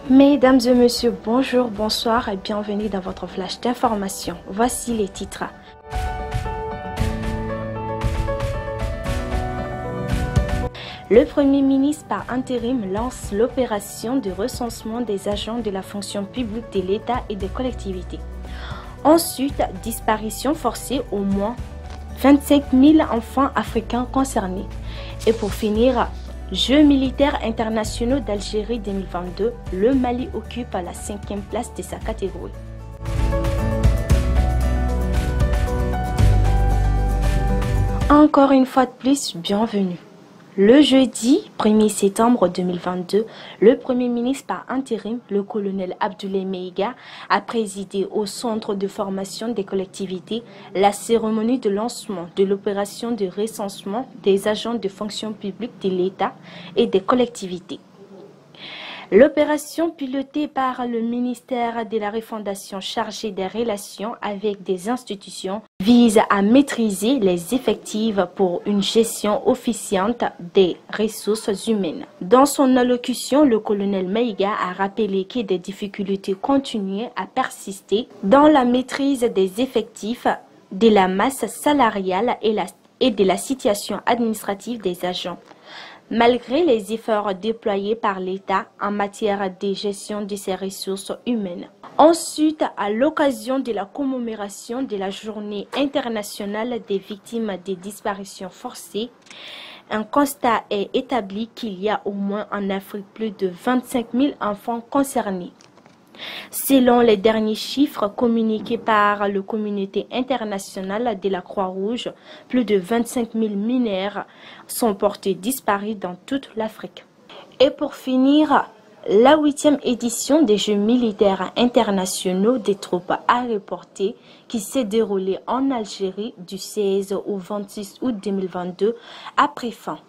Mesdames et messieurs, bonjour, bonsoir et bienvenue dans votre flash d'information. Voici les titres. Le Premier ministre par intérim lance l'opération de recensement des agents de la fonction publique de l'État et des collectivités. Ensuite, disparition forcée au moins 25 000 enfants africains concernés. Et pour finir, Jeux militaires internationaux d'Algérie 2022, le Mali occupe la 5e place de sa catégorie. Encore une fois de plus, bienvenue. Le jeudi 1er septembre 2022, le Premier ministre par intérim, le colonel Abdoulaye Maïga, a présidé au centre de formation des collectivités la cérémonie de lancement de l'opération de recensement des agents de fonction publique de l'État et des collectivités. L'opération pilotée par le ministère de la Refondation chargé des relations avec des institutions vise à maîtriser les effectifs pour une gestion efficiente des ressources humaines. Dans son allocution, le colonel Maïga a rappelé que des difficultés continuent à persister dans la maîtrise des effectifs, de la masse salariale et de la situation administrative des agents. Malgré les efforts déployés par l'État en matière de gestion de ses ressources humaines. Ensuite, à l'occasion de la commémoration de la Journée internationale des victimes des disparitions forcées, un constat est établi qu'il y a au moins en Afrique plus de 25 000 enfants concernés. Selon les derniers chiffres communiqués par la communauté internationale de la Croix-Rouge, plus de 25 000 mineurs sont portés disparus dans toute l'Afrique. Et pour finir, la 8e édition des Jeux militaires internationaux des troupes a reporté qui s'est déroulée en Algérie du 16 au 26 août 2022 a pris fin.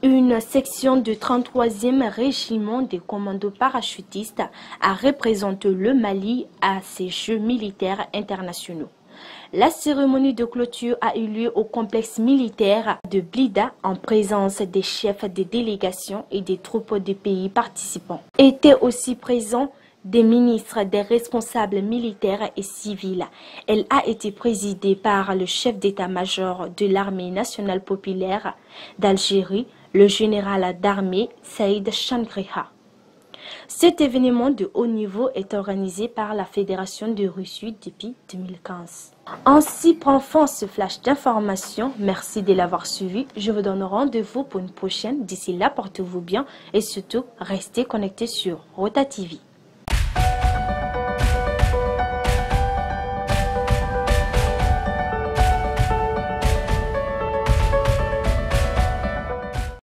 Une section du 33e régiment des commandos parachutistes a représenté le Mali à ces Jeux militaires internationaux. La cérémonie de clôture a eu lieu au complexe militaire de Blida en présence des chefs des délégations et des troupes des pays participants. Étaient aussi présents des ministres, des responsables militaires et civils. Elle a été présidée par le chef d'état-major de l'armée nationale populaire d'Algérie, le général d'armée Saïd Changriha. Cet événement de haut niveau est organisé par la Fédération de Russie depuis 2015. Ainsi prend fin ce flash d'information. Merci de l'avoir suivi. Je vous donne rendez-vous pour une prochaine. D'ici là, portez-vous bien et surtout, restez connectés sur Rota TV.